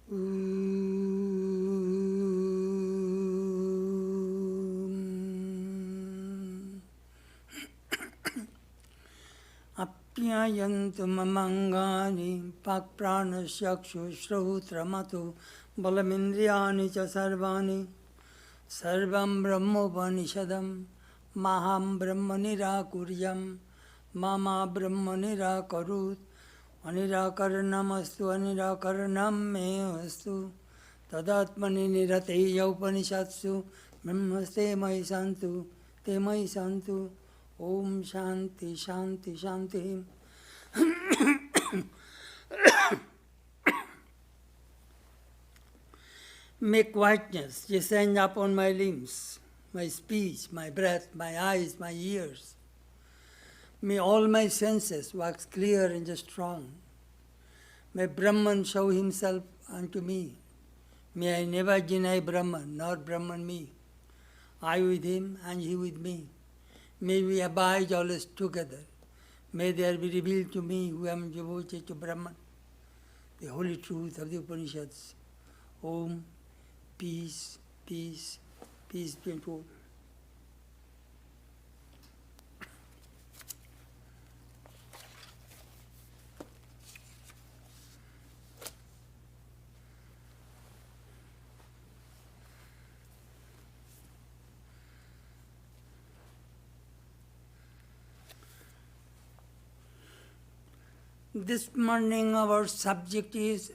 Apyayantu mamangani pakpranasyakshushrahutramato balamindriyani cha sarvani sarvam brahmopanishadam maham brahma nirakuryam mama brahma nirakarut anirakaranamastu anirakaranam me astu tadatmani nirateya upanishatsu brahmaste mai santu te mai santu. Om Shanti Shanti Shanti. May quietness descend upon my limbs, my speech, my breath, my eyes, my ears. May all my senses wax clear and strong. May Brahman show himself unto me. May I never deny Brahman, nor Brahman me. I with him and he with me. May we abide always together. May there be revealed to me who am devoted to Brahman, the holy truth of the Upanishads. Om, peace, peace, peace be unto all. This morning our subject is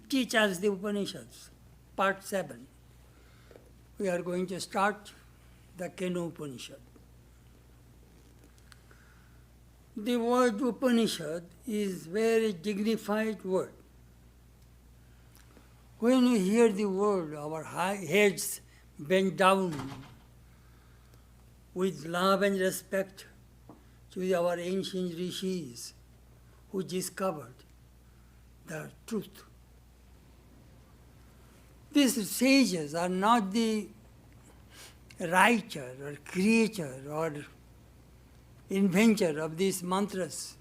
Teach Us the Upanishads, Part 7. We are going to start the Kena Upanishad. The word Upanishad is very dignified word. When we hear the word, our heads bend down with love and respect to our ancient rishis who discovered the truth. These sages are not the writer or creator or inventor of these mantras.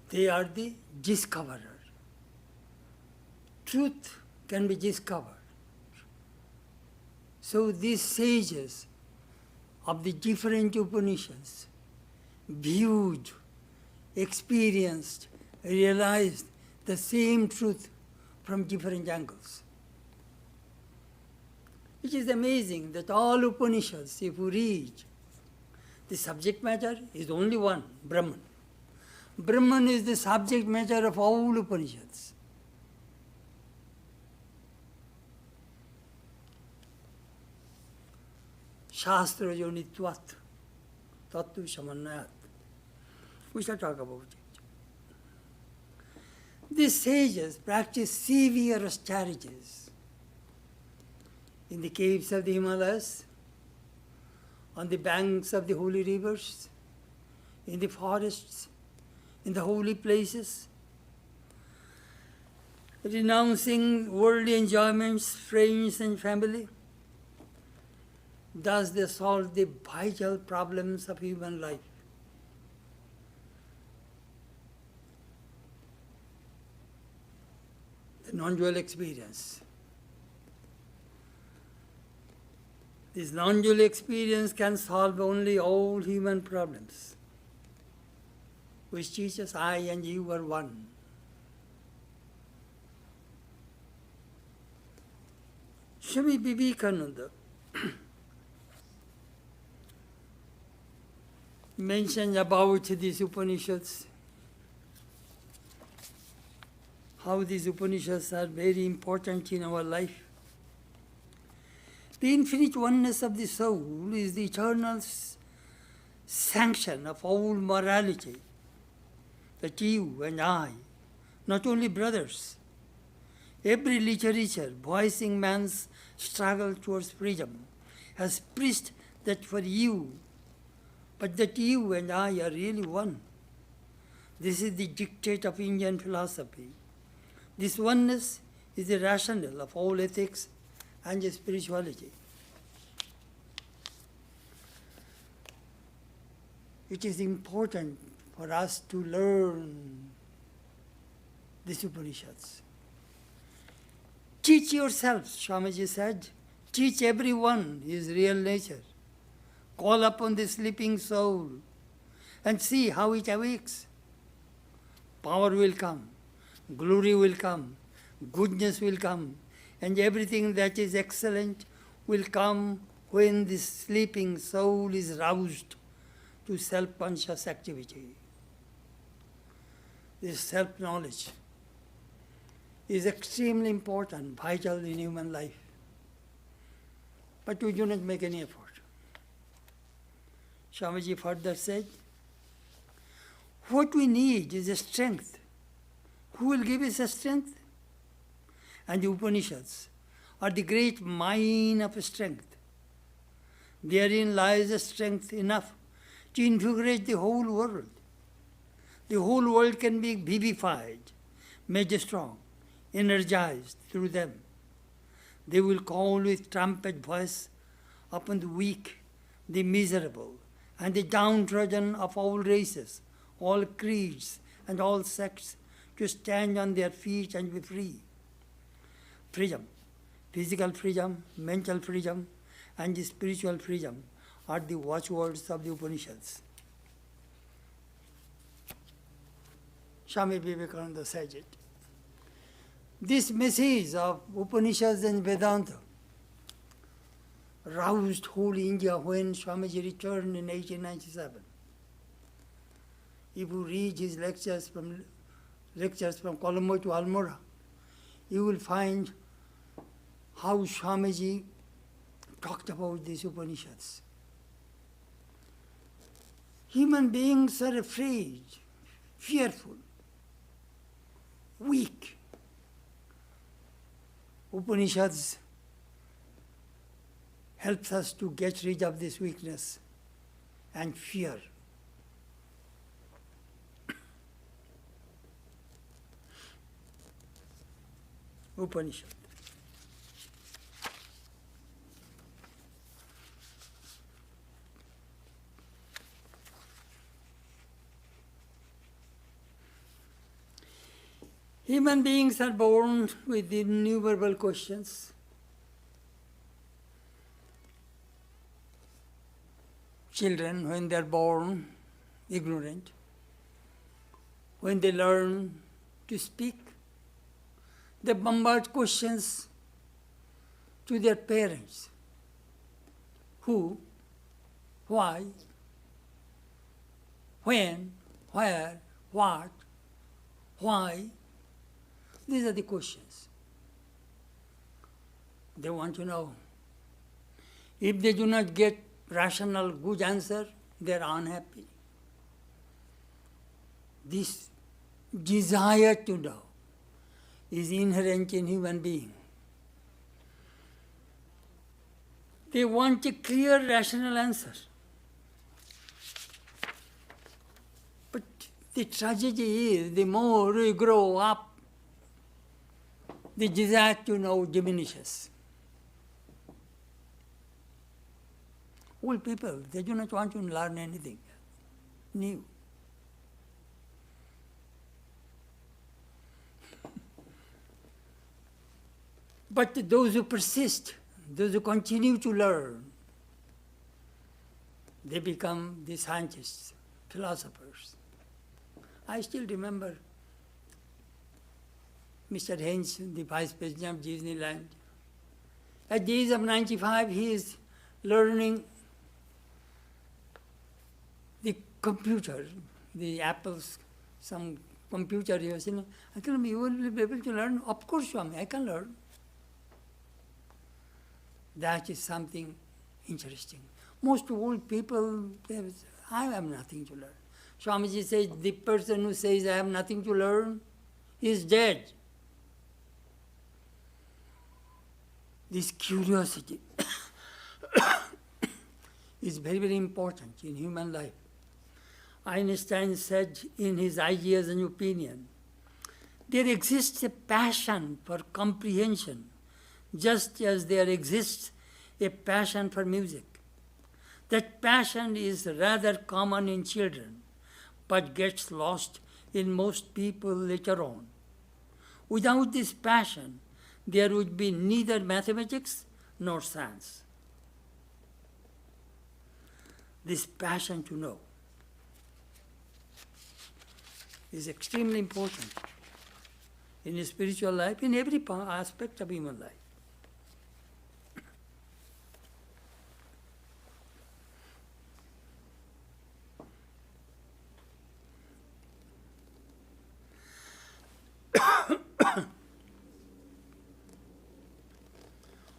They are the discoverer. Truth can be discovered. So these sages of the different Upanishads viewed, experienced, realized the same truth from different angles. It is amazing that all Upanishads, if you read, the subject matter is only one, Brahman. Brahman is the subject matter of all Upanishads. Shastra Yonitvat, Tattva Samanayat. We shall talk about it. These sages practice severe austerities in the caves of the Himalayas, on the banks of the holy rivers, in the forests, in the holy places, renouncing worldly enjoyments, friends and family. Thus they solve the vital problems of human life. The non-dual experience. This non-dual experience can solve only all human problems, which teaches I and you are one. Swami Vivekananda mentioned about these Upanishads, how these Upanishads are very important in our life. The infinite oneness of the soul is the eternal sanction of all morality, that you and I, not only brothers, every literature voicing man's struggle towards freedom has preached that for you, but that you and I are really one. This is the dictate of Indian philosophy. This oneness is the rationale of all ethics and spirituality. It is important for us to learn these Upanishads. Teach yourselves, Swamiji said. Teach everyone his real nature. Call upon the sleeping soul and see how it awakes. Power will come, glory will come, goodness will come, and everything that is excellent will come when the sleeping soul is roused to self-conscious activity. This self-knowledge is extremely important, vital in human life. But we do not make any effort. Swamiji further said, what we need is a strength. Who will give us a strength? And the Upanishads are the great mine of strength. Therein lies a strength enough to invigorate the whole world. The whole world can be vivified, made strong, energized through them. They will call with trumpet voice upon the weak, the miserable, and the downtrodden of all races, all creeds, and all sects to stand on their feet and be free. Freedom, physical freedom, mental freedom, and the spiritual freedom are the watchwords of the Upanishads. Swami Vivekananda said it. This message of Upanishads and Vedanta roused whole India when Swamiji returned in 1897. If you read his lectures from Colombo to Almora, you will find how Swamiji talked about these Upanishads. Human beings are afraid, fearful, weak. Upanishads helps us to get rid of this weakness and fear. Upanishad. Human beings are born with innumerable questions. Children, when they are born ignorant, when they learn to speak, they bombard questions to their parents. Who, why, when, where, what, why. These are the questions. They want to know. If they do not get rational, good answer, they are unhappy. This desire to know is inherent in human being. They want a clear, rational answer. But the tragedy is, the more we grow up, the desire to know diminishes. Old people, they do not want to learn anything new. But those who persist, those who continue to learn, they become the scientists, philosophers. I still remember Mr. Haynes, the Vice President of Disneyland. At the age of 95, he is learning the computer, the Apple's, some computer he was saying. I told him, you will be able to learn? Of course, Swami, I can learn. That is something interesting. Most old people, I have nothing to learn. Swamiji says, the person who says, I have nothing to learn, is dead. This curiosity is very, very important in human life. Einstein said in his Ideas and Opinion, there exists a passion for comprehension, just as there exists a passion for music. That passion is rather common in children, but gets lost in most people later on. Without this passion, there would be neither mathematics nor science. This passion to know is extremely important in spiritual life, in every aspect of human life.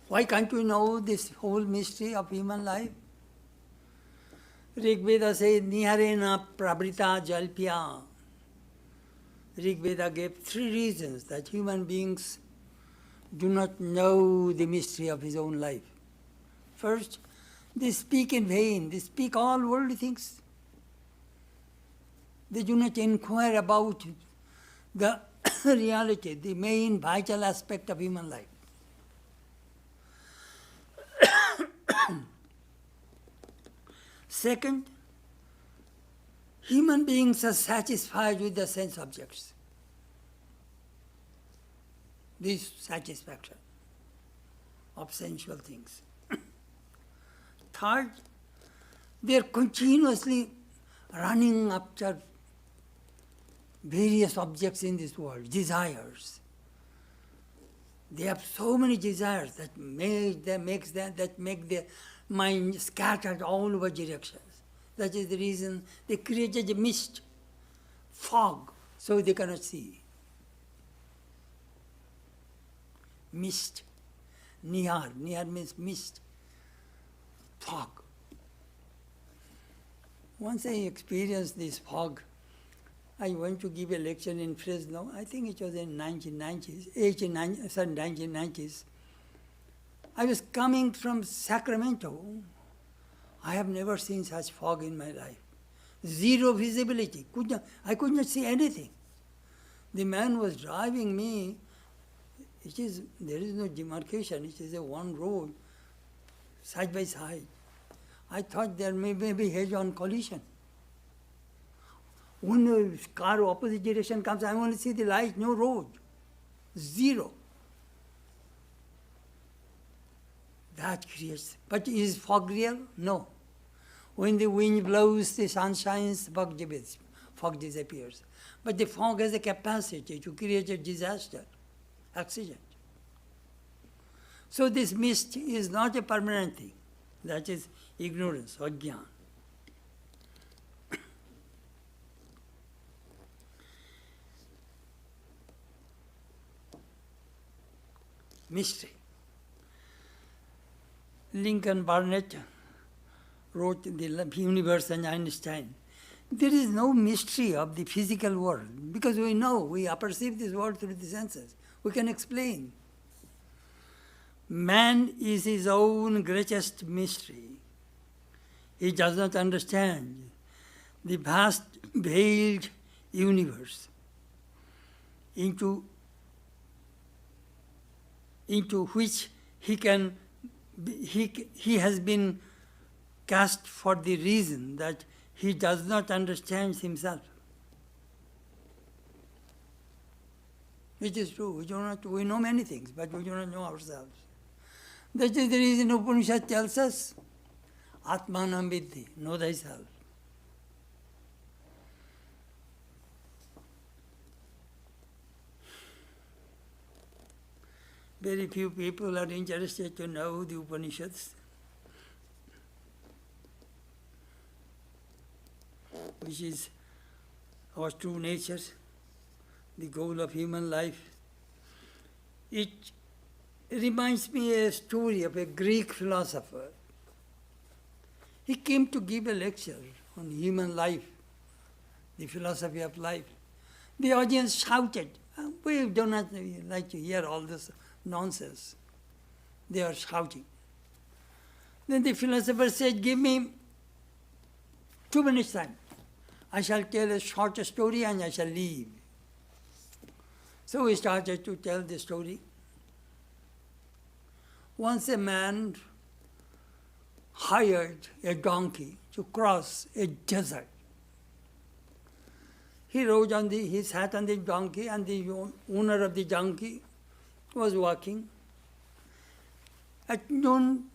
Why can't we know this whole mystery of human life? Rig Veda says, Niharena prabrita jalpya. Rig Veda gave 3 reasons that human beings do not know the mystery of his own life. First, they speak in vain. They speak all worldly things. They do not inquire about the reality, the main vital aspect of human life. Second, human beings are satisfied with the sense objects. This satisfaction of sensual things. Third, they are continuously running after various objects in this world, desires. They have so many desires that make their mind scattered all over directions. That is the reason they created a mist, fog, so they cannot see. Mist. Nihar. Nihar means mist. Fog. Once I experienced this fog, I went to give a lecture in Fresno. I think it was in 1990s. I was coming from Sacramento. I have never seen such fog in my life. Zero visibility. I could not see anything. The man was driving me. There is no demarcation. It is a one road, side by side. I thought there may be head-on collision. When a car opposite direction comes, I want to see the light, no road. Zero. That creates. But is fog real? No. When the wind blows, the sun shines, fog disappears. But the fog has a capacity to create a disaster, accident. So this mist is not a permanent thing. That is ignorance, ajnana. Mystery. Lincoln Barnett wrote The Universe and Einstein. There is no mystery of the physical world because we know, we perceive this world through the senses. We can explain. Man is his own greatest mystery. He does not understand the vast veiled universe into which he has been cast for the reason that he does not understand himself. Which is true. We know many things, but we do not know ourselves. That is the reason Upanishad tells us, Atmanam Viddhi, know thyself. Very few people are interested to know the Upanishads, which is our true nature, the goal of human life. It reminds me a story of a Greek philosopher. He came to give a lecture on human life, the philosophy of life. The audience shouted, we do not like to hear all this nonsense. They are shouting. Then the philosopher said, give me 2 minutes time. I shall tell a short story and I shall leave. So we started to tell the story. Once a man hired a donkey to cross a desert. He sat on the donkey, and the owner of the donkey was walking. At noon,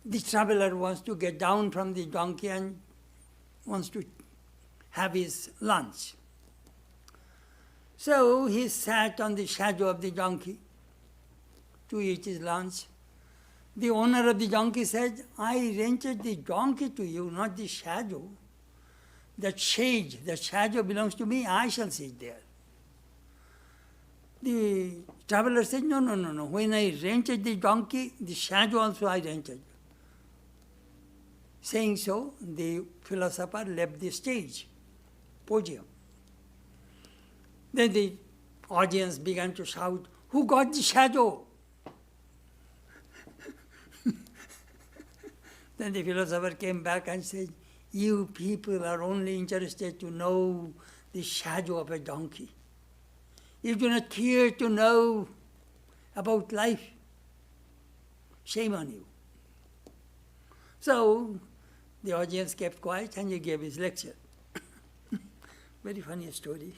the traveler wants to get down from the donkey and wants to have his lunch. So he sat on the shadow of the donkey to eat his lunch. The owner of the donkey said, I rented the donkey to you, not the shadow. That shadow belongs to me, I shall sit there. The traveler said, no. When I rented the donkey, the shadow also I rented. Saying so, the philosopher left the stage, podium. Then the audience began to shout, who got the shadow? Then the philosopher came back and said, you people are only interested to know the shadow of a donkey. You do not care to know about life. Shame on you. So the audience kept quiet and he gave his lecture. Very funny story.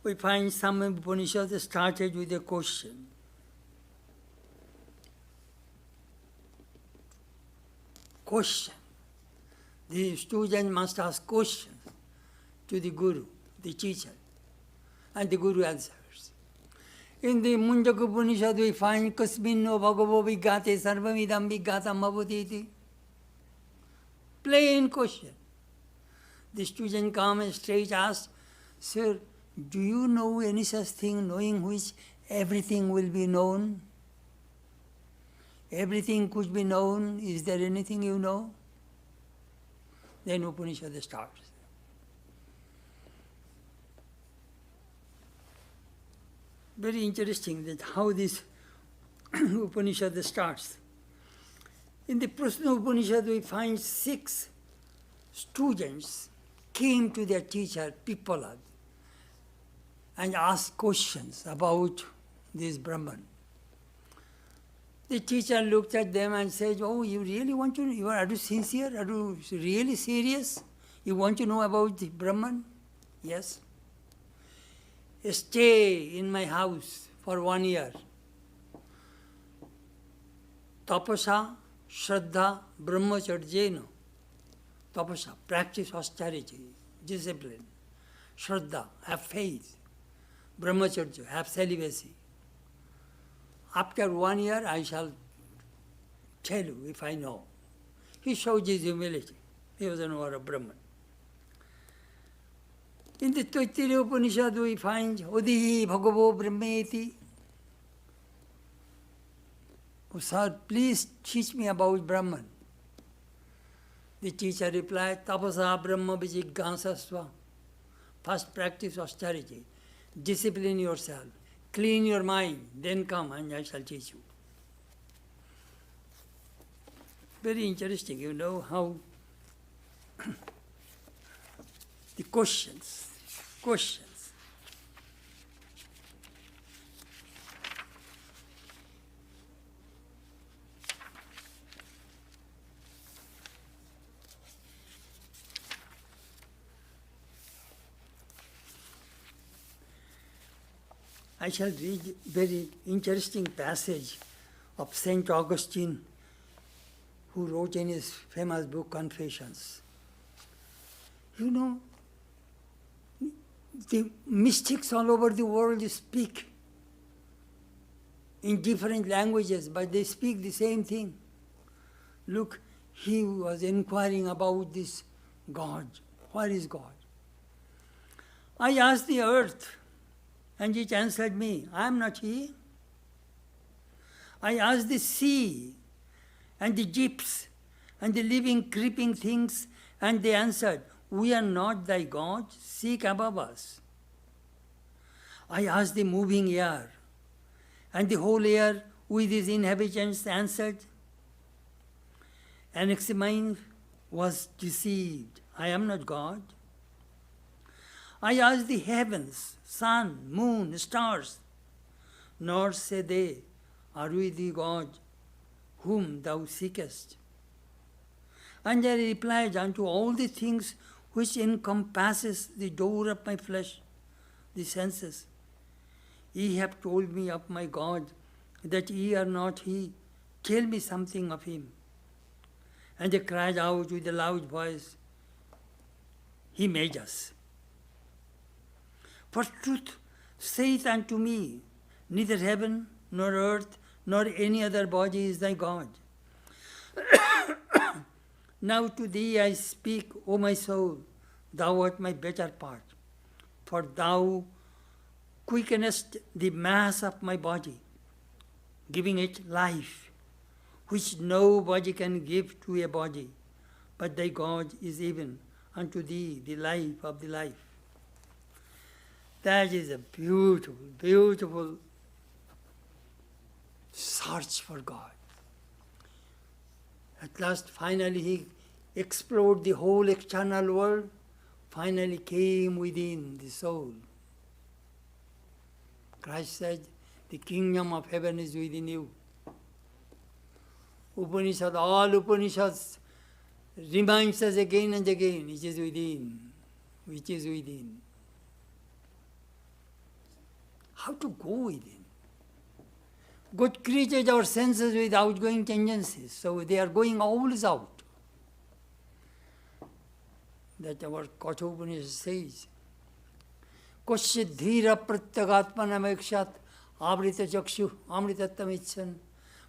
We find some Upanishads started with a question. Question. The student must ask questions to the Guru, the teacher, and the Guru answers. In the Munjaka Upanishad we find Kasminno Bhagavo Vigate Sarvamidam Vigatam Bhavati. Plain question. The student comes and straight asks, Sir, do you know any such thing, knowing which everything will be known? Everything could be known. Is there anything you know? Then Upanishad starts. Very interesting that how this Upanishad starts. In the Prasna Upanishad we find 6 students came to their teacher, Pippalad, and asked questions about this Brahman. The teacher looked at them and said, oh, you really want to know? Are you sincere? Are you really serious? You want to know about the Brahman? Yes. Stay in my house for 1 year. Tapasa, Shraddha, Brahmacharjena. Tapasa, practice austerity, discipline. Shraddha, have faith. Brahmacharya, have celibacy. After 1 year, I shall tell you if I know. He showed his humility. He was a knower of Brahman. In the Taittiriya Upanishad, we find Odihi Bhagavo Brahmeti. Oh, sir, please teach me about Brahman. The teacher replied, Tapasa Brahma Vijiggansasva. First practice austerity. Discipline yourself. Clean your mind. Then come and I shall teach you. Very interesting, you know how the questions. I shall read very interesting passage of Saint Augustine, who wrote in his famous book Confessions. You know, the mystics all over the world speak in different languages, but they speak the same thing. Look, he was inquiring about this God. Where is God? I asked the earth, and it answered me, I am not he. I asked the sea and the deeps and the living creeping things, and they answered, we are not thy God, seek above us. I asked the moving air, and the whole air with its inhabitants answered, Anaximander was deceived, I am not God. I asked the heavens, sun, moon, stars, nor say they, are we the God whom thou seekest? Anjali replied, unto all the things which encompasses the door of my flesh, the senses. Ye have told me of my God, that ye are not he. Tell me something of him. And they cried out with a loud voice, He made us. For truth saith unto me, neither heaven, nor earth, nor any other body is thy God. Now to thee I speak, O my soul, thou art my better part, for thou quickenest the mass of my body, giving it life, which nobody can give to a body, but thy God is even unto thee the life of the life. That is a beautiful, beautiful search for God. At last, finally, he explored the whole external world, finally came within the soul. Christ said, the kingdom of heaven is within you. All Upanishads reminds us again and again, it is within, which is within. How to go within? God created our senses with outgoing tendencies, so they are going always out. That our Kathopanishad says, Koshit dhira pratyagatmanamakshat avrita chakshu amritattam icchan.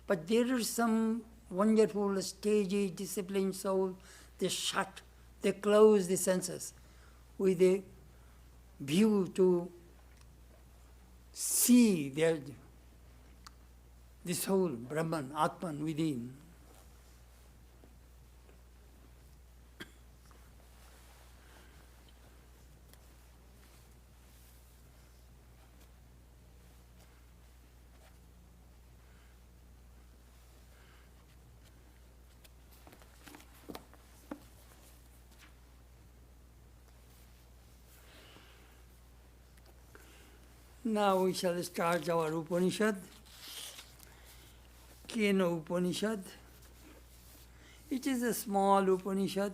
But there are some wonderful, stagey, disciplined souls, they shut, they close the senses with a view to see the soul, Brahman, Atman within. Now we shall start our Upanishad, Kena Upanishad. It is a small Upanishad,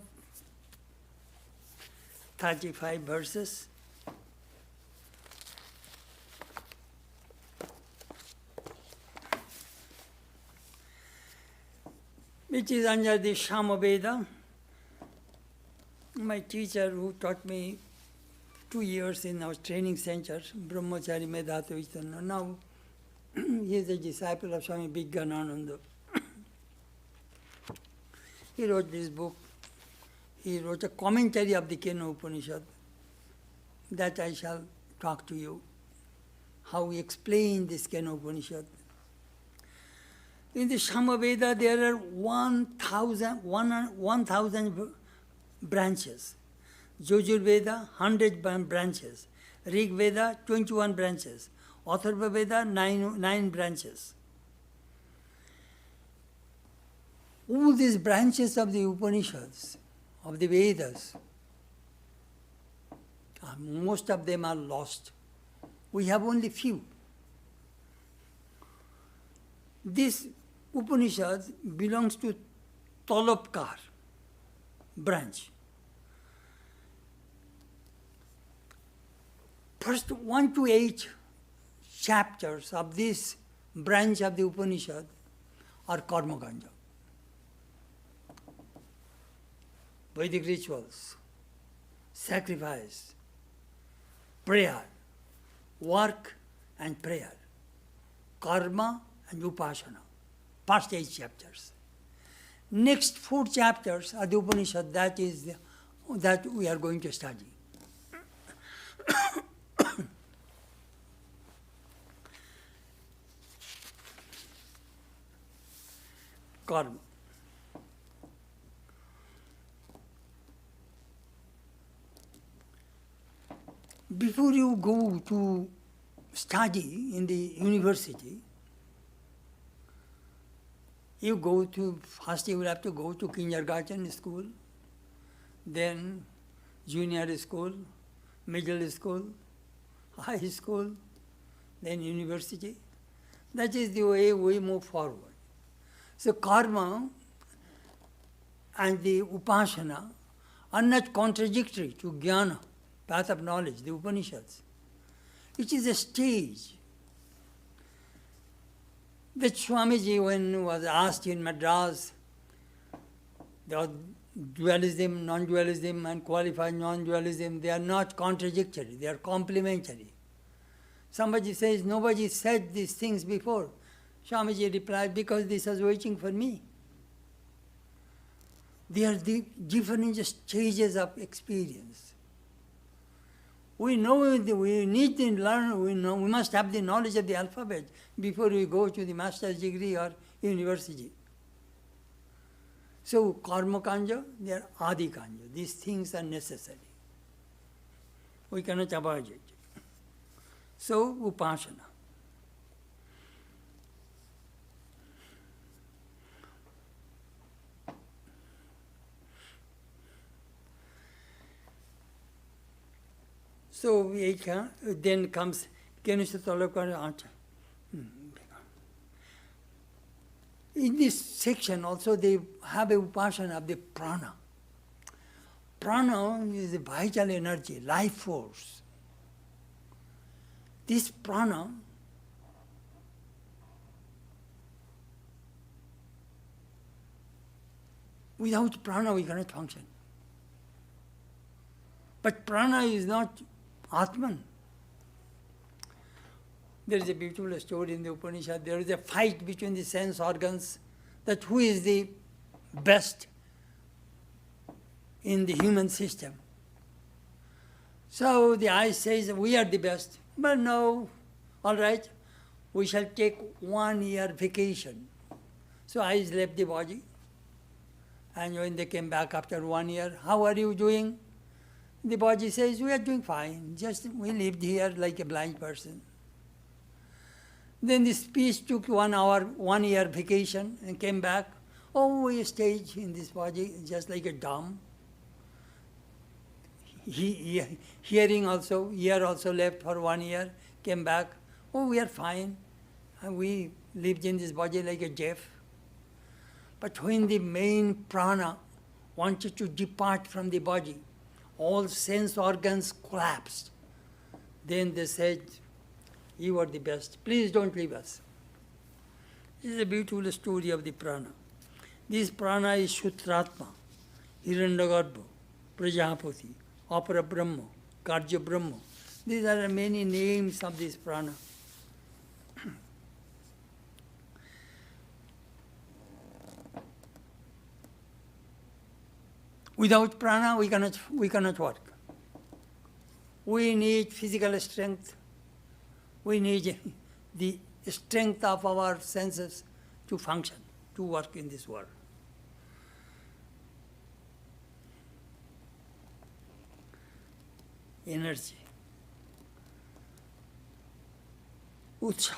35 verses. Which is under the Samaveda. My teacher who taught me 2 years in our training center, Brahmachari Medhatu Vishnu. Now he is a disciple of Swami Bigyanananda. He wrote this book. He wrote a commentary of the Kena Upanishad that I shall talk to you, how he explained this Kena Upanishad. In the Samaveda there are 1,000 branches. Yajurveda, 100 branches. Rig Veda, 21 branches. Atharva Veda, 9 branches. All these branches of the Upanishads, of the Vedas, most of them are lost. We have only few. This Upanishad belongs to Tolopkar branch. First 1 to 8 chapters of this branch of the Upanishad are Karma Kanda. Vedic rituals, sacrifice, prayer, work and prayer, karma and upasana. First 8 chapters. Next 4 chapters are the Upanishad, that we are going to study. Karma. Before you go to study in the university, first you will have to go to kindergarten school, then junior school, middle school, high school, then university. That is the way we move forward. So karma and the upasana are not contradictory to jnana, path of knowledge, the Upanishads. It is a stage. That Swamiji, when he was asked in Madras, the dualism, non-dualism and qualified non-dualism, they are not contradictory, they are complementary. Somebody says, nobody said these things before. Swamiji replied, because this was waiting for me. They are the different stages of experience. We know we need to learn, we must have the knowledge of the alphabet before we go to the master's degree or university. So karma kanja, they are adi kanja. These things are necessary. We cannot avoid it. So upasana. So then comes Kenushatolakana. In this section also they have a upasana of the prana. Prana is a vital energy, life force. This prana without prana we cannot function. But prana is not Atman. There is a beautiful story in the Upanishad. There is a fight between the sense organs that who is the best in the human system. So the eye says, we are the best. But no, all right, we shall take 1 year vacation. So eyes left the body. And when they came back after 1 year, how are you doing? The body says, we are doing fine. Just we lived here like a blind person. Then the speech took 1 hour, 1 year vacation and came back. Oh, we stayed in this body just like a dumb. Hearing also, ear also left for 1 year, came back. Oh, we are fine. And we lived in this body like a deaf. But when the main prana wanted to depart from the body, all sense organs collapsed. Then they said, you are the best. Please don't leave us. This is a beautiful story of the prana. This prana is Shutratma, Hiranyagarbha, Prajapati, Apara Brahma, Karja Brahma. These are many names of this prana. Without prana, we cannot work. We need physical strength. We need the strength of our senses to function, to work in this world. Energy. Utsav.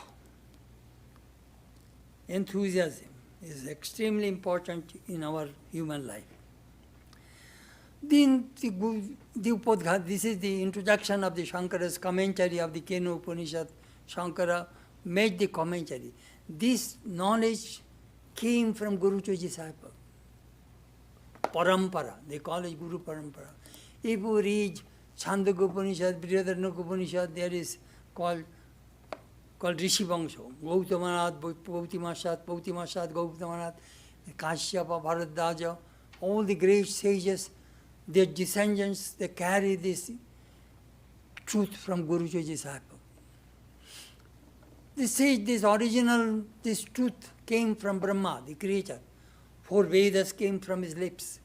Enthusiasm is extremely important in our human life. Then the Upadghat, this is the introduction of the Shankara's commentary of the Kena Upanishad. Shankara made the commentary. This knowledge came from Guru to disciple. Parampara, they call it Guru Parampara. If you read Chandogya Upanishad, Brihadaranyaka Upanishad, there is called Rishi Vangsho. Gautamanath, Pautimashat, Gautamanath, Kashyapa, Bharadwaja, all the great sages, their descendants, they carry this truth from Guru to disciple. They say this truth came from Brahma, the creator. 4 Vedas came from his lips.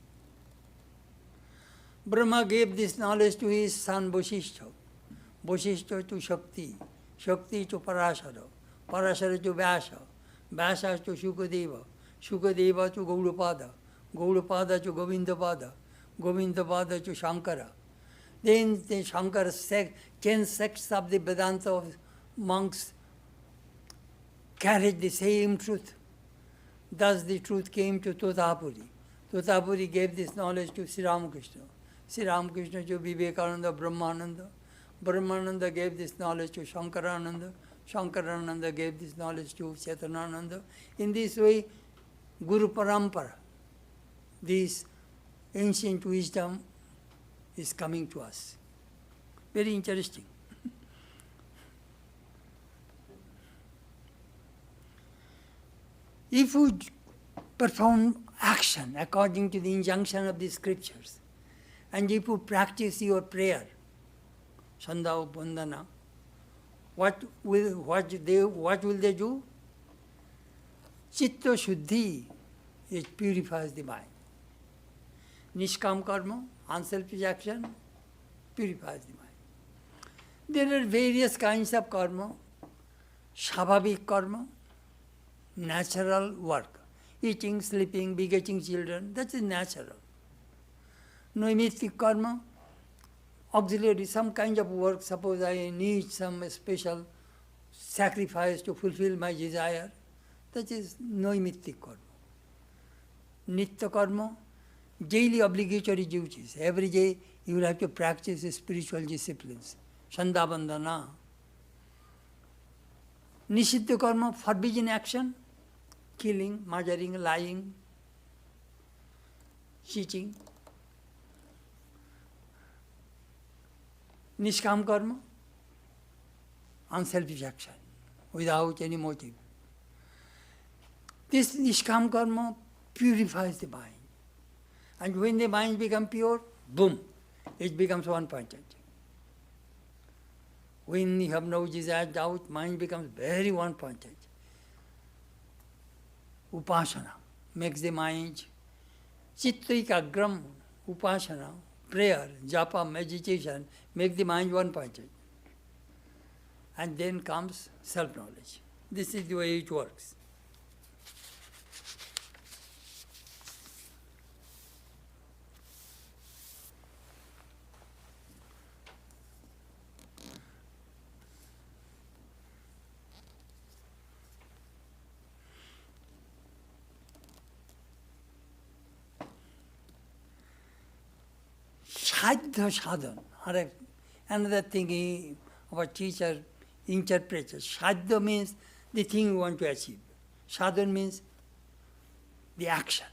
Brahma gave this knowledge to his son Vasishtha, Vasishtha to Shakti, Shakti to Parashara, Parashara to Vyasa, Vyasa to Shukadeva, Shukadeva to Gaudapada, Gaudapada to Govindapada, Govindapada to Shankara. Then the Shankara 10 sects of the Vedanta of monks carried the same truth. Thus the truth came to Totapuri. Totapuri gave this knowledge to Sri Ramakrishna. Sri Ramakrishna to Vivekananda, Brahmananda. Brahmananda gave this knowledge to Shankarananda. Shankarananda gave this knowledge to Chaitanyananda. In this way, Guru Parampara, this ancient wisdom is coming to us. Very interesting. If you perform action according to the injunction of the scriptures, and if you practice your prayer, Sandha Vandana, what will they do? Chitta Shuddhi, it purifies the mind. Nishkam karma, unselfish action, purifies the mind. There are various kinds of karma. Shabhavik karma, natural work. Eating, sleeping, begetting children, that is natural. Noimitic karma, auxiliary, some kind of work. Suppose I need some special sacrifice to fulfill my desire, that is noimitic karma. Nitya karma, daily obligatory duties. Every day you will have to practice spiritual disciplines. Sandha Vandana. Nishiddha karma, forbidden action, killing, murdering, lying, cheating. Nishkam karma, unselfish action, without any motive. This Nishkam karma purifies the mind. And when the mind becomes pure, boom, it becomes one-pointed. When you have no desire, doubt, mind becomes very one-pointed. Upasana makes the mind chittaikagram, upasana, prayer, japa, meditation, make the mind one-pointed. And then comes self-knowledge. This is the way it works. Sadhya sadhan. Another thing our teacher interprets. Sadhya means the thing you want to achieve. Sadhan means the action,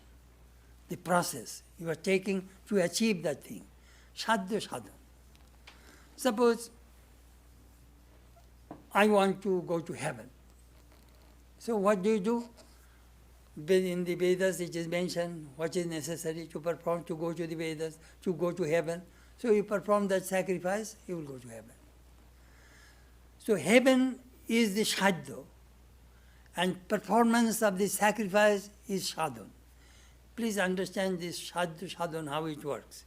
the process you are taking to achieve that thing. Sadhya sadhan. Suppose I want to go to heaven. So what do? In the Vedas it is mentioned what is necessary to perform to go to the Vedas, to go to heaven. So you perform that sacrifice, you will go to heaven. So heaven is the sadhya, and performance of the sacrifice is sadhan. Please understand this sadhya sadhan, how it works.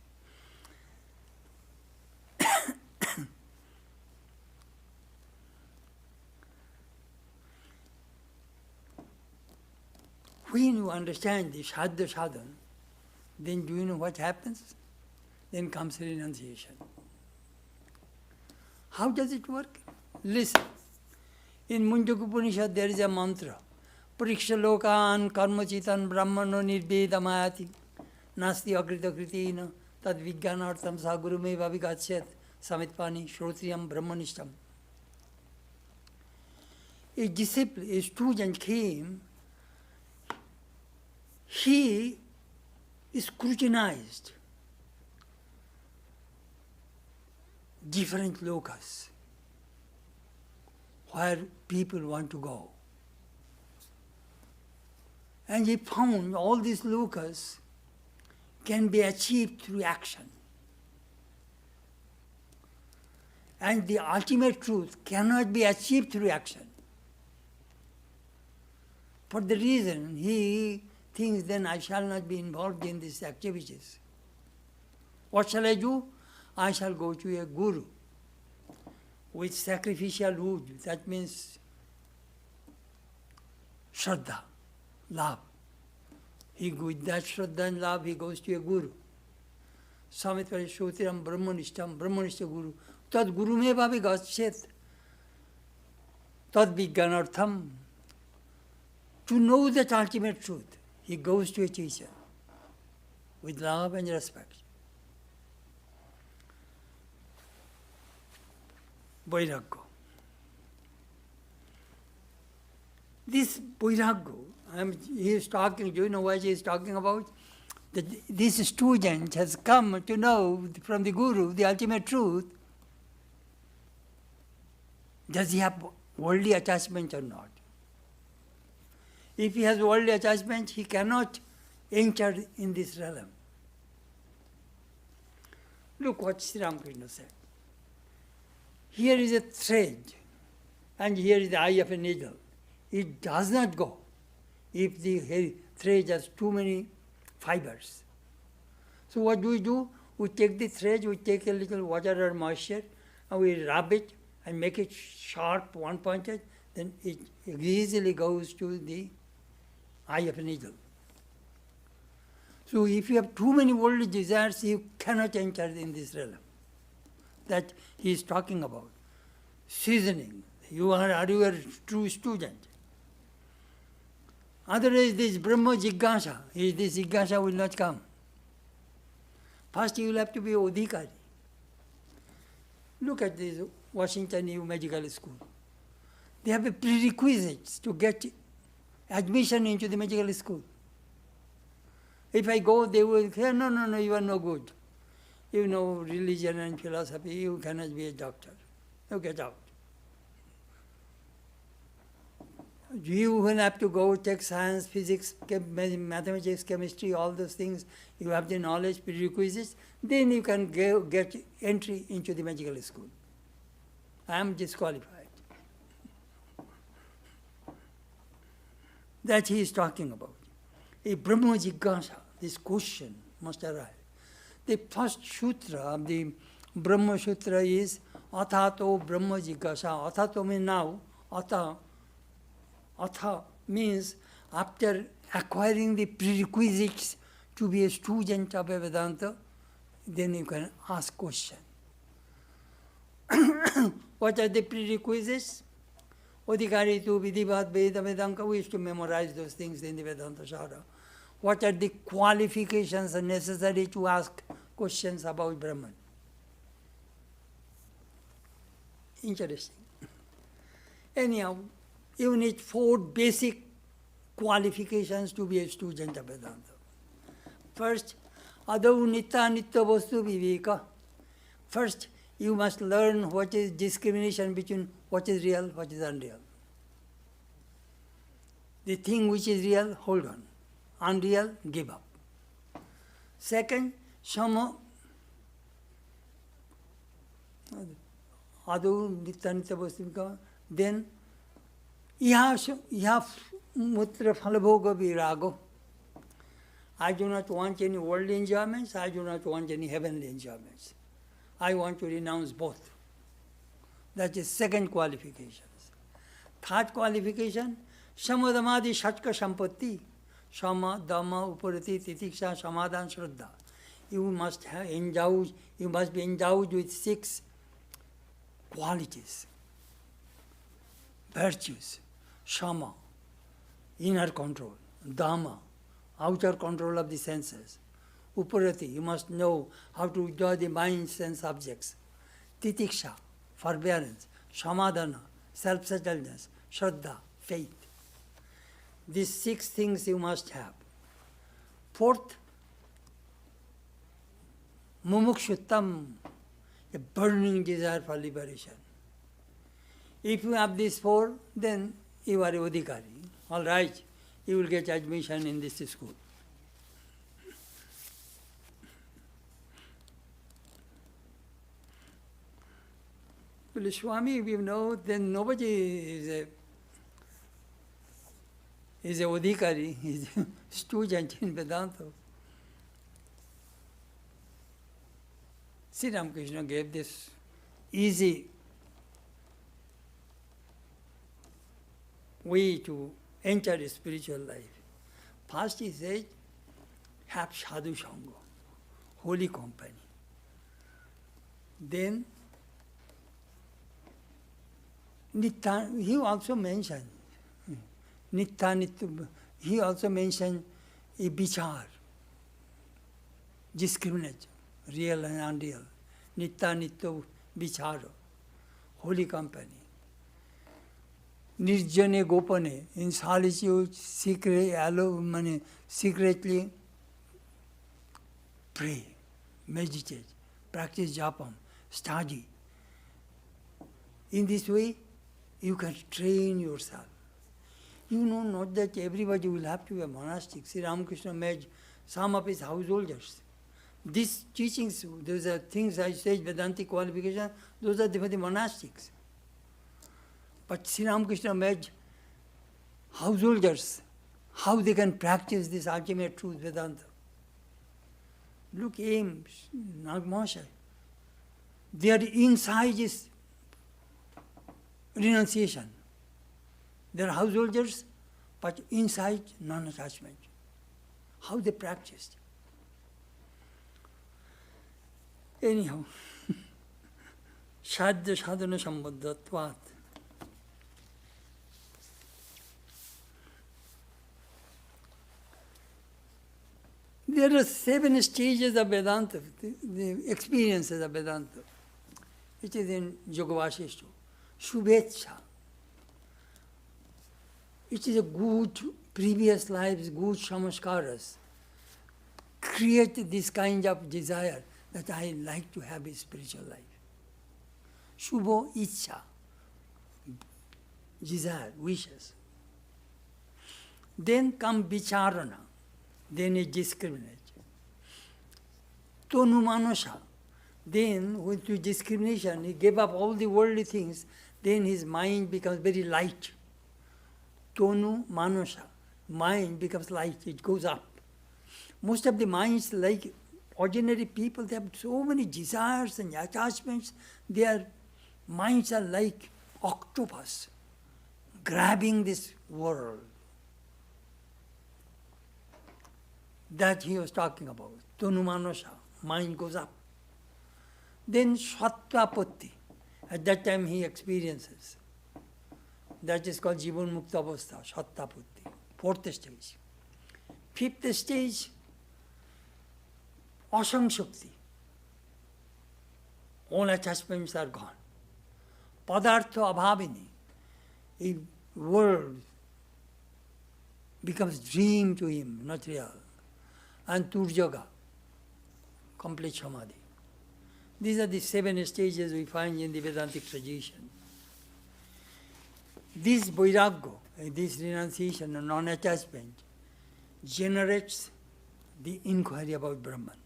When you understand the sadhya sadhan, then do you know what happens? Then comes renunciation. How does it work? Listen. In Mundaka Upanishad there is a mantra. Pariksha lokan karmachitan brahmano nirvedamayati nasti agrita kritina tad vijnanartam sa gurumeva vigachyat samitpani shrotriyam brahmanishtam. A disciple, a student came. He scrutinized different lokas where people want to go. And he found all these lokas can be achieved through action. And the ultimate truth cannot be achieved through action. For the reason he thinks, then I shall not be involved in these activities. What shall I do? I shall go to a guru with sacrificial wood. That means shraddha, love. With that shraddha and love, he goes to a guru. Samitpari Shotiram Brahmanishta Guru. Tad Guru me bhavi gachyet. Tad vijnanartham. To know that ultimate truth, he goes to a teacher with love and respect. Vairagya. This Vairagya, he is talking, do you know what he is talking about? That this student has come to know from the Guru the ultimate truth. Does he have worldly attachment or not? If he has worldly attachment, he cannot enter in this realm. Look what Sri Ramakrishna said. Here is a thread, and here is the eye of a needle. It does not go if the thread has too many fibers. So what do? We take the thread, we take a little water or moisture, and we rub it and make it sharp, one-pointed, then it easily goes to the eye of a needle. So if you have too many worldly desires, you cannot enter in this realm. That he is talking about. Seasoning. Are you a true student? Otherwise, this Brahma Jignasa, this Jignasa will not come. First, you will have to be Odhikari. Look at this Washington U Medical School. They have a prerequisites to get admission into the medical school. If I go, they will say, no, you are no good. You know religion and philosophy, you cannot be a doctor. You get out. You will have to go take science, physics, mathematics, chemistry, all those things. You have the knowledge, prerequisites, then you can get entry into the medical school. I am disqualified. That he is talking about. A Brahma Jignasa, this question must arise. The first sutra of the Brahma Sutra is Athato Brahma Jignasa. Athato means now. Atha means after acquiring the prerequisites to be a student of a Vedanta, then you can ask question. What are the prerequisites? Odhikari tu Vidhivat Veda Vedanka. We used to memorize those things in the Vedanta Shara. What are the qualifications necessary to ask questions about Brahman? Interesting. Anyhow, you need 4 basic qualifications to be a student of Vedanta. First, Adau Nitta Nitta Vastu Viveka. First, you must learn what is discrimination between what is real, what is unreal. The thing which is real, hold on. Unreal, give up. Second, Shama. Adau Nitta Nitta Vastu Viveka. Then, Mutra Phalabhoga Virago. I do not want any worldly enjoyments, I do not want any heavenly enjoyments. I want to renounce both. That is second qualification. Third qualification, Samadhamadi Shatka Sampatti. Sama, Dhamma, Uparati, Titiksha, Samadhan, Shraddha. You must be endowed with 6 qualities, virtues. Shama, inner control. Dhamma, outer control of the senses. Uparati, you must know how to enjoy the minds and subjects. Titiksha, forbearance. Samadhana, self-settledness. Shraddha, faith. These 6 things you must have. Fourth, mumukshuttam, a burning desire for liberation. If you have these 4, then you are a Odhikari. All right, you will get admission in this school. Well, Swami, we know, then nobody is a Odhikari, is a student in Vedanta. Sri Ramakrishna gave this easy way to enter a spiritual life. First he said, have sadhu sangha, holy company. Then Nitya, he also mentioned Nitya, he also mentioned a vichar, discriminate, real and unreal. Nitya vichara, holy company. Nirjane Gopane, in solitude, secretly pray, meditate, practice japam, study. In this way, you can train yourself. You know not that everybody will have to be a monastic. Sri Ramakrishna made some of his householders. These teachings, those are things I said, Vedantic qualification, those are for the monastics. But Sri Ramakrishna made householders, how they can practice this ultimate truth, Vedanta. Look, Ames, Nagmasha. Their inside is renunciation. They are householders, but inside non-attachment. How they practiced. Anyhow, Shadya Sadhana Sambandhatvat. There are 7 stages of Vedanta, the experiences of Vedanta, which is in Yoga-Vasishta. Shubhecha. It is a good previous lives, good samaskaras. Create this kind of desire that I like to have a spiritual life. Shubho Icha. Desire, wishes. Then come Vicharana. Then it discriminates. Tonu Manasha. Then, with discrimination, he gave up all the worldly things, then his mind becomes very light. Tonu Manasha. Mind becomes light, it goes up. Most of the minds, like ordinary people, they have so many desires and attachments. Their minds are like octopus, grabbing this world. That he was talking about. Tonu Manasha, mind goes up. Then Swattapatti, at that time he experiences. That is called Jivan Mukta Avastha, Swattapatti, 4th stage. 5th stage, Asang Shakti. All attachments are gone. Padartha Abhavini, a world becomes dream to him, not real. And Turjaga, complete Samadhi. These are the 7 stages we find in the Vedantic tradition. This Vairagya, this renunciation and non-attachment, generates the inquiry about Brahman.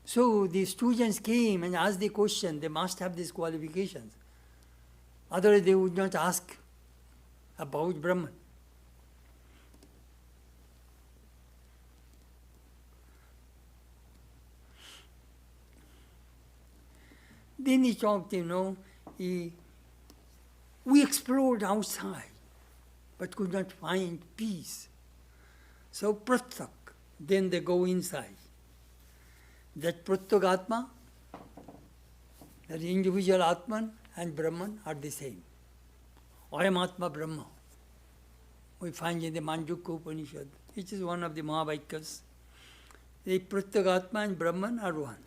So the students came and asked the question, they must have these qualifications. Otherwise they would not ask about Brahman. Then he talked, we explored outside, but could not find peace. So pratak, then they go inside. That pratagatma, that individual Atman and Brahman are the same. Ayam Atma Brahma. We find in the Manjukya Upanishad, which is one of the Mahavaikyas. The pratagatma and Brahman are one.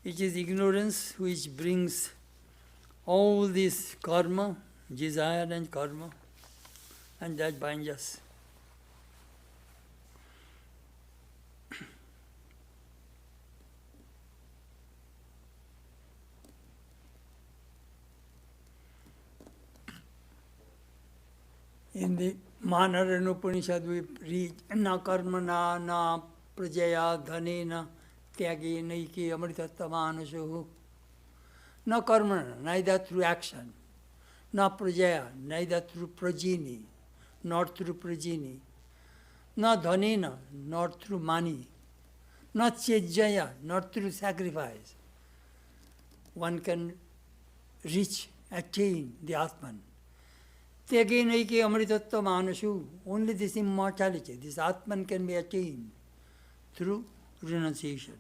It is ignorance which brings all this karma, desire and karma, and that binds us. In the Manharana Upanishad we read, na karmana na prajaya dhanena tyage naike amritatta manasho. Na karmana, neither through action, na prajaya, neither through prajini, not through prajini, na dhanena, not through money, not chejjaya, not through sacrifice. One can reach, attain the Atman. Tyage naike amritatta manasho. Only this immortality, this Atman can be attained through renunciation.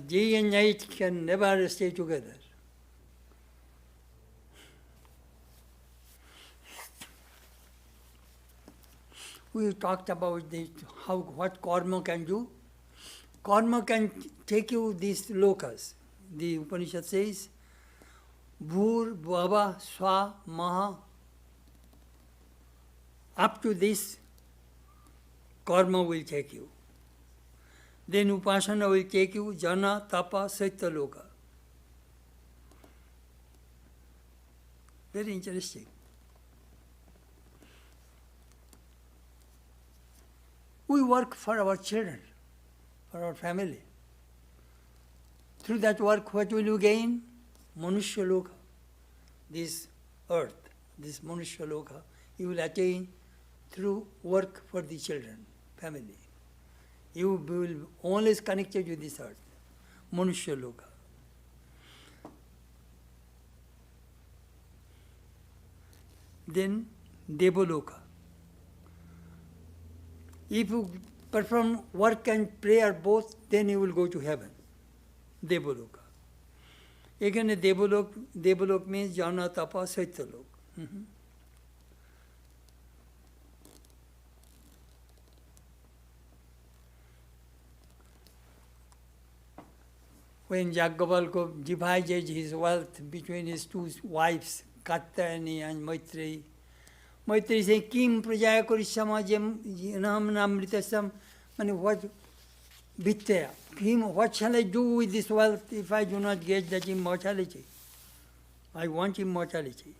Day and night can never stay together. We talked about this, what karma can do. Karma can take you these lokas. The Upanishad says, Bhur, Bhava, Swa, Maha. Up to this, karma will take you. Then Upasana will take you Jana, Tapa, Saitya Loka. Very interesting. We work for our children, for our family. Through that work, what will you gain? Manushya Loka. This earth, this Manushya Loka, you will attain through work for the children, family. You will always connected with this earth, Manushya Loka. Then Devaloka. If you perform work and prayer both, then you will go to heaven, Devaloka. Again, Devalok means Jana, Tapa, Saitya Loka. When Jaggavalka divided his wealth between his two wives, Katyayani and Maitreyi, Maitreyi said, Kim prajaya karishama nam namritasam, what Vittaya, what shall I do with this wealth if I do not get that immortality? I want immortality.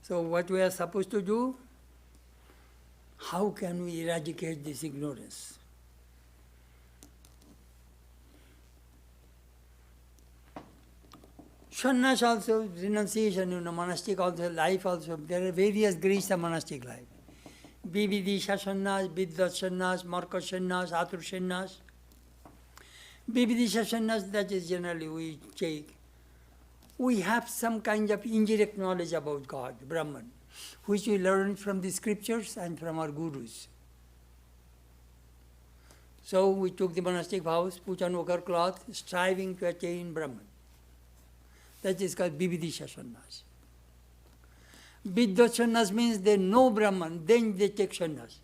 So what we are supposed to do? How can we eradicate this ignorance? Sannyas also, renunciation, monastic also, life also. There are various grades of monastic life. Vividisha sannyas, Vidya sannyas, Marka sannyas, Atur sannyas. Vividisha sannyas, that is generally we take. We have some kind of indirect knowledge about God, Brahman, which we learn from the scriptures and from our gurus. So we took the monastic vows, put on ochre cloth, striving to attain Brahman. That is called Vividisha sannyas. Vidya sannyas means they know Brahman, then they take sannyas.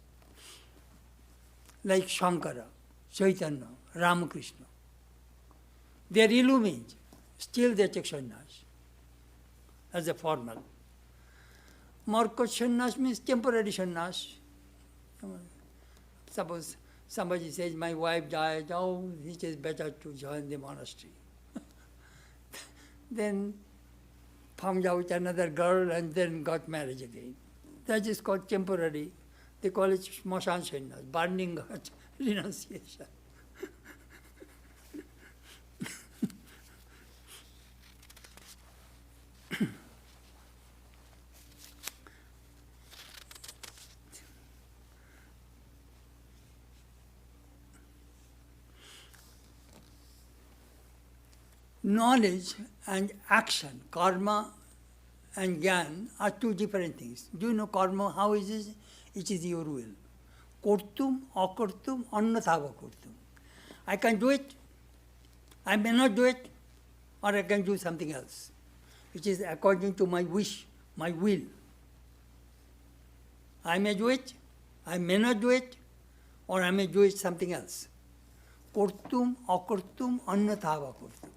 Like Shankara, Chaitanya, Ramakrishna. They are illumined. Still they take sannyas as a formal. Marka sannyas means temporary sannyas. Suppose somebody says, my wife died, oh, it is better to join the monastery. Then found out another girl and then got married again. That is called temporary. They call it smashan sannyas, burning renunciation. Knowledge and action, karma and jnana, are two different things. Do you know karma? How is it? It is your will. Kortum, akortum, annathava kortum. I can do it, I may not do it, or I can do something else, which is according to my wish, my will. I may do it, I may not do it, or I may do it something else. Kortum, akortum, annathava kortum.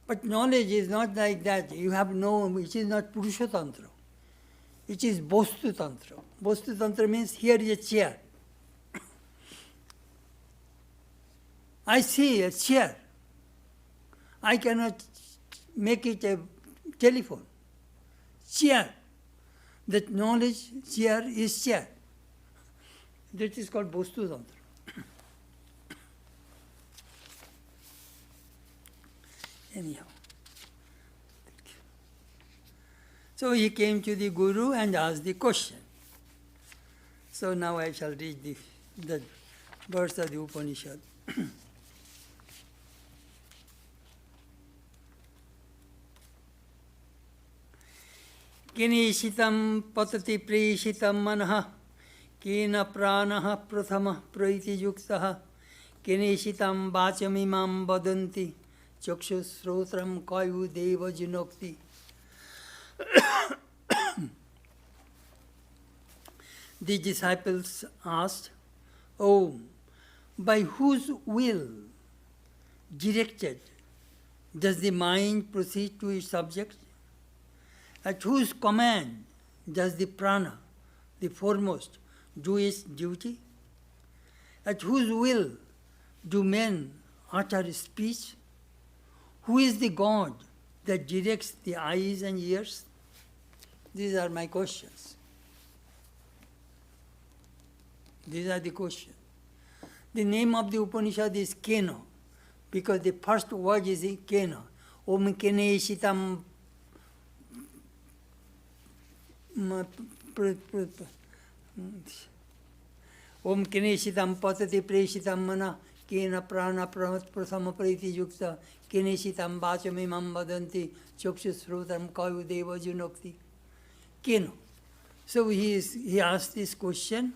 But knowledge is not like that. You have no, it is not Purusha Tantra. It is Bostu Tantra. Bostu Tantra means here is a chair. I see a chair. I cannot make it a telephone. Chair. That knowledge, chair is chair. That is called Bostu Tantra. Anyhow. So he came to the Guru and asked the question. So now I shall read the verse of the Upanishad. Kinishitam patati preshitam manaha kena pranaha prathama praiti yuktaha Keneshitam vachamimam vadanti chakshusrotram kayu deva junokti. The disciples asked, "Oh, by whose will, directed, does the mind proceed to its object? At whose command does the prana, the foremost, do its duty? At whose will do men utter speech? Who is the God that directs the eyes and ears?" These are my questions. These are the questions. The name of the Upanishad is Kena, because the first word is Kena. Om Kene Shitam Om Kene Shitam Patati Preshitam Mana Kena Prana Prasama Priti Yukta Kene Shitam Vachamimam Vadanti Chakshusrutam Kayu Deva Junokti. Kena. So he asked this question.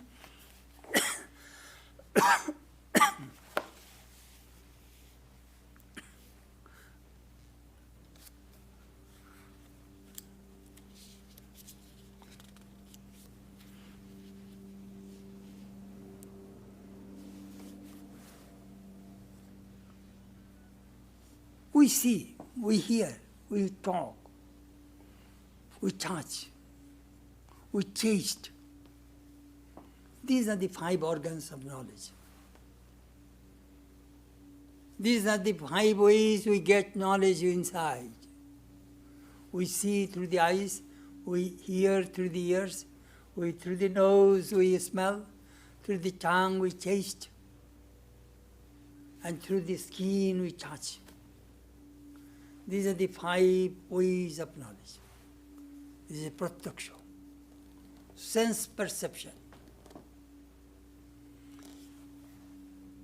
We see, we hear, we talk, we touch, we taste. These are the 5 organs of knowledge. These are the 5 ways we get knowledge inside. We see through the eyes, we hear through the ears, through the nose we smell, through the tongue we taste, and through the skin we touch. These are the 5 ways of knowledge. This is pratyaksha, sense perception.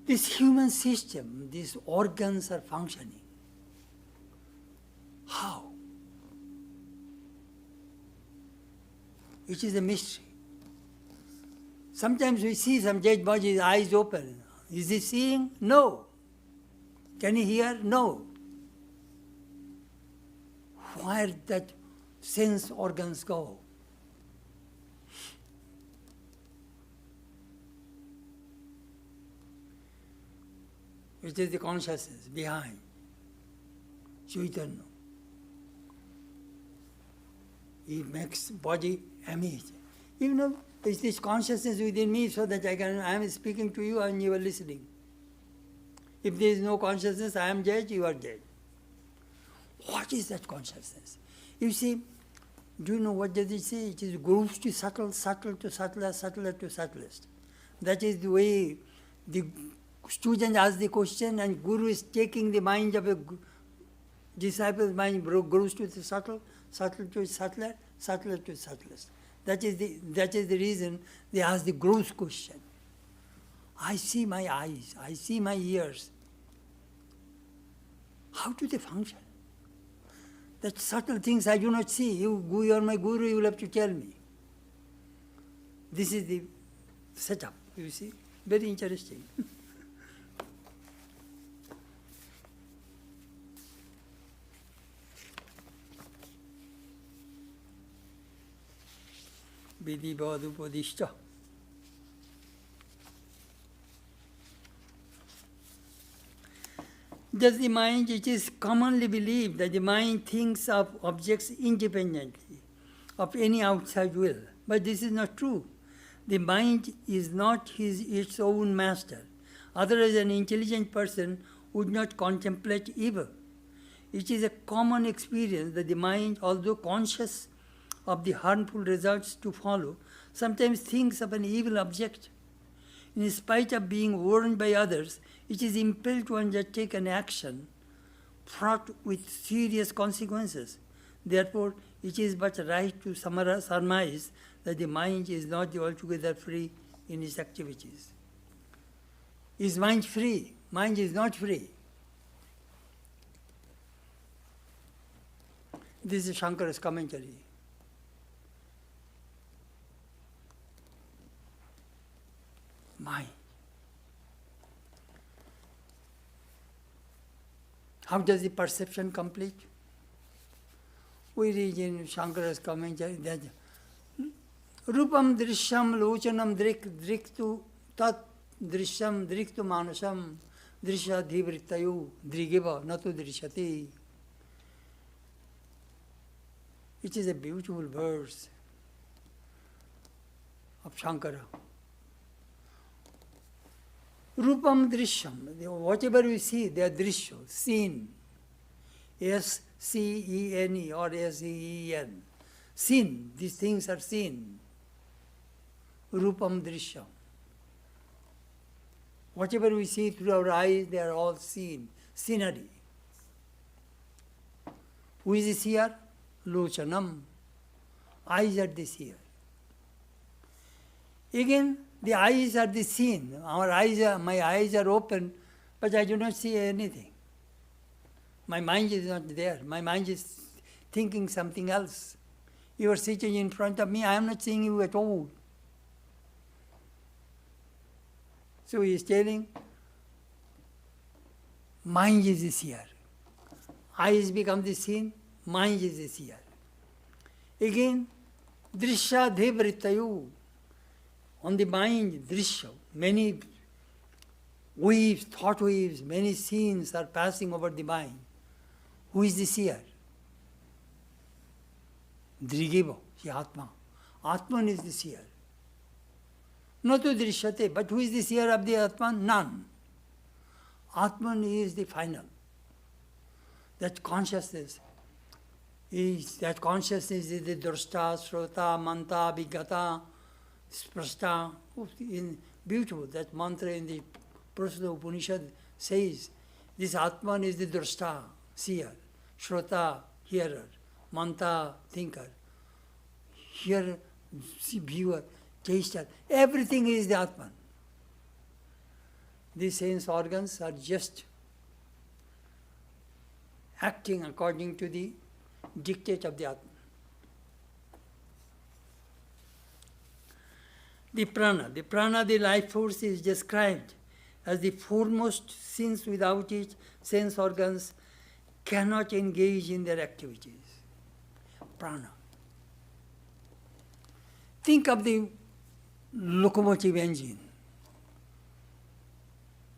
This human system, these organs are functioning. How? It is a mystery. Sometimes we see some dead body's eyes open. Is he seeing? No. Can he hear? No. Where that sense organs go? It is the consciousness behind Chaitanya. It makes body image. Even though it's this consciousness within me so that I am speaking to you and you are listening. If there is no consciousness, I am dead, you are dead. What is that consciousness? You see, do you know what does it say? It is gross to subtle, subtle to subtler, subtler to subtlest. That is the way the student asks the question and Guru is taking the mind of a disciple's mind, gross to the subtle, subtle to subtler, subtler to subtlest. That is the reason they ask the gross question. I see my eyes, I see my ears. How do they function? That subtle things I do not see. You are my Guru, you will have to tell me. This is the setup, you see. Very interesting. Vidivādupadishta. Does the mind, it is commonly believed that the mind thinks of objects independently of any outside will. But this is not true. The mind is not its own master. Otherwise, an intelligent person would not contemplate evil. It is a common experience that the mind, although conscious of the harmful results to follow, sometimes thinks of an evil object. In spite of being warned by others, it is impelled to undertake an action fraught with serious consequences. Therefore, it is but right to surmise that the mind is not altogether free in its activities. Is mind free? Mind is not free. This is Shankara's commentary. Mind. How does the perception complete? We read in Shankara's commentary that Rupam drishyam lochanam driktu tat drishyam driktu manasam drishya dhivrittayu drigiva natu drishyati. It is a beautiful verse of Shankara. Rupam drishyam, whatever we see, they are drishya, seen. S-C-E-N-E or S-E-E-N. Seen, these things are seen. Rupam drishyam. Whatever we see through our eyes, they are all seen, scenery. Who is the seer? Lochanam. Eyes are the seer. Again, the eyes are the seen. My eyes are open, but I do not see anything. My mind is not there. My mind is thinking something else. You are sitting in front of me, I am not seeing you at all. So he is telling, mind is the seer. Eyes become the seen, mind is the seer. Again, drishya dhivrittayu. On the mind, drishya, many waves, thought waves, many scenes are passing over the mind. Who is the seer? Drigiva, the Atma. Atman is the seer. Not to drishyate, but who is the seer of the Atman? None. Atman is the final. That consciousness is the drashta, shrota, manta, vigata, sprashta. Beautiful, that mantra in the Prasada Upanishad says, this Atman is the drashta, seer, shrota, hearer, manta, thinker, hearer, viewer, taster, everything is the Atman. These sense organs are just acting according to the dictate of the Atman. The prana, the life force is described as the foremost, since without it, sense organs cannot engage in their activities. Prana. Think of the locomotive engine.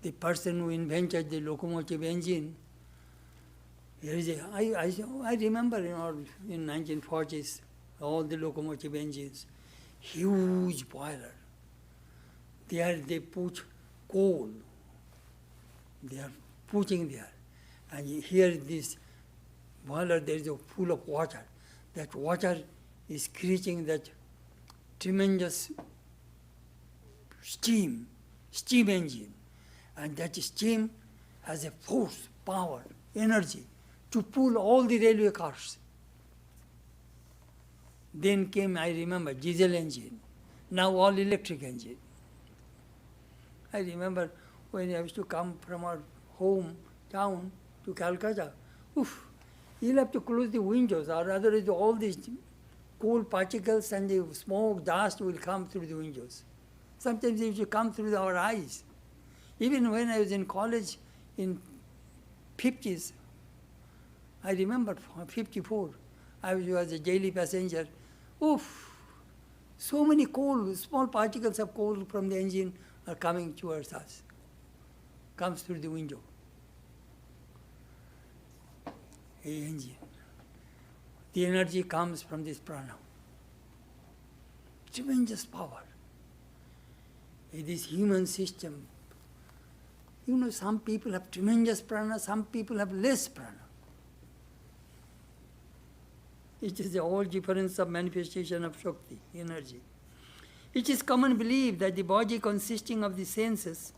The person who invented the locomotive engine, I remember in 1940s, all the locomotive engines, huge boiler. There they put coal. They are putting there. And here this boiler, there is a pool of water. That water is creating that tremendous steam engine. And that steam has a force, power, energy to pull all the railway cars. Then came, I remember, diesel engine. Now all electric engine. I remember when I used to come from our hometown to Calcutta, you'll have to close the windows, or otherwise all these coal particles and the smoke, dust will come through the windows. Sometimes it will come through our eyes. Even when I was in college in 50s, I remember 54, I was a daily passenger. So many coal, small particles of coal from the engine are coming towards us. Comes through the window. A engine. The energy comes from this prana. Tremendous power. In this human system, some people have tremendous prana, some people have less prana. It is the whole difference of manifestation of Shakti, energy. It is common belief that the body consisting of the senses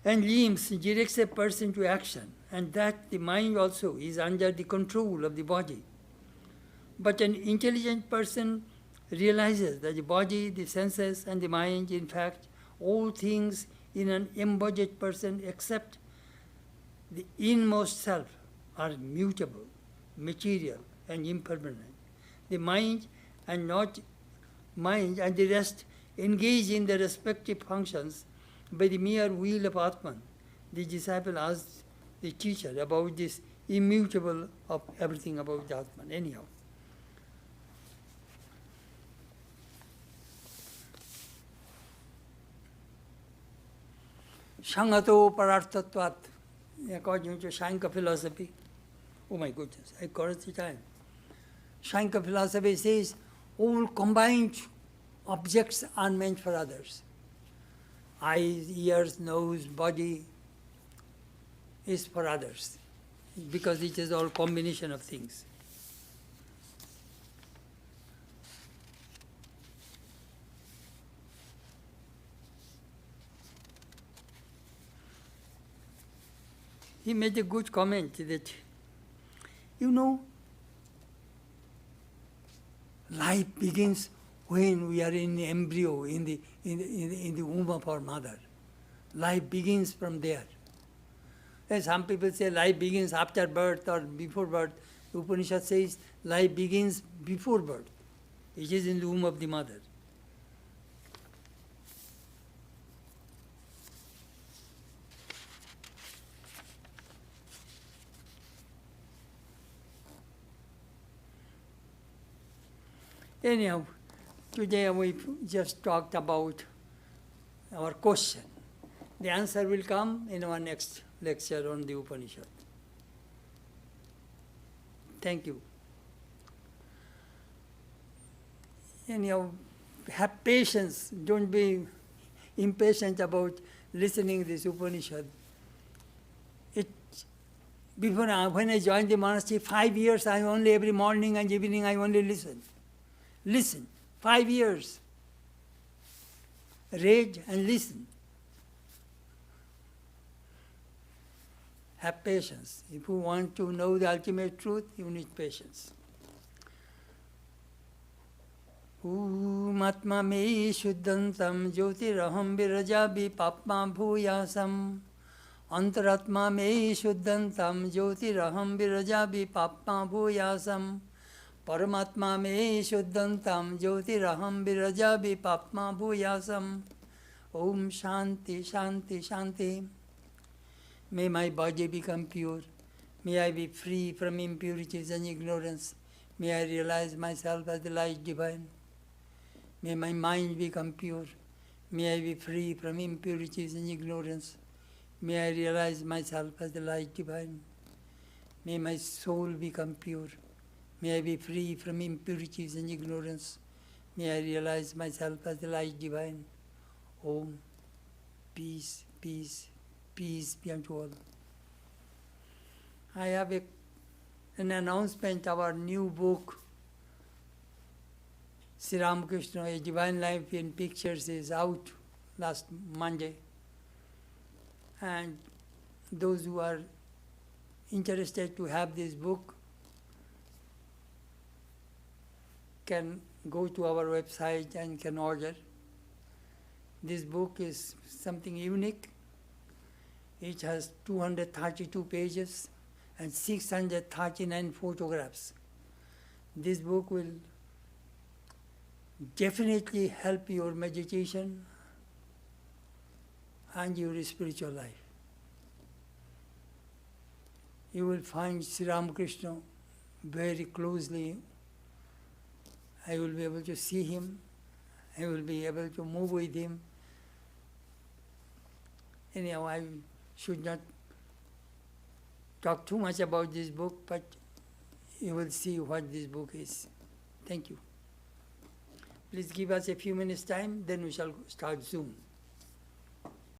and limbs directs a person to action, and that the mind also is under the control of the body. But an intelligent person realizes that the body, the senses, and the mind, in fact, all things in an embodied person except the inmost self are mutable, material, and impermanent. The mind and the rest engage in their respective functions by the mere will of Atman. The disciple asked the teacher, about this immutable of everything about the Atman. Anyhow. Sangato parartatvat, according to Shankar philosophy. Oh my goodness, I crossed the time. Shankar philosophy says all combined objects are meant for others. Eyes, ears, nose, body is for others, because it is all combination of things. He made a good comment that, life begins when we are in the embryo, in the womb of our mother. Life begins from there. And some people say life begins after birth or before birth. The Upanishad says life begins before birth. It is in the womb of the mother. Anyhow, today we just talked about our question. The answer will come in our next lecture on the Upanishad. Thank you. Anyhow, have patience. Don't be impatient about listening this Upanishad. When I joined the monastery, 5 years, I only every morning and evening I only listen. Listen. 5 years. Read and listen. Have patience. If you want to know the ultimate truth, you need patience. Matma me shuddhantam jyotiraham virajabi papma bhuyasam. Antaratma me shuddhantam jyotiraham virajabi papma bhuyasam. Paramatma me shuddhantam jyotiraham virajabi papma bhuyasam. Om Shanti, Shanti, Shanti. May my body become pure. May I be free from impurities and ignorance. May I realize myself as the light divine. May my mind become pure. May I be free from impurities and ignorance. May I realize myself as the light divine. May my soul become pure. May I be free from impurities and ignorance. May I realize myself as the light divine. Om. Peace, peace, peace be unto all. I have an announcement of our new book, Sri Ramakrishna, A Divine Life in Pictures, is out last Monday. And those who are interested to have this book can go to our website and can order. This book is something unique. It has 232 pages and 639 photographs. This book will definitely help your meditation and your spiritual life. You will find Sri Ramakrishna very closely. I will be able to see him. I will be able to move with him. Anyhow, I should not talk too much about this book, but you will see what this book is. Thank you. Please give us a few minutes time, then we shall start Zoom.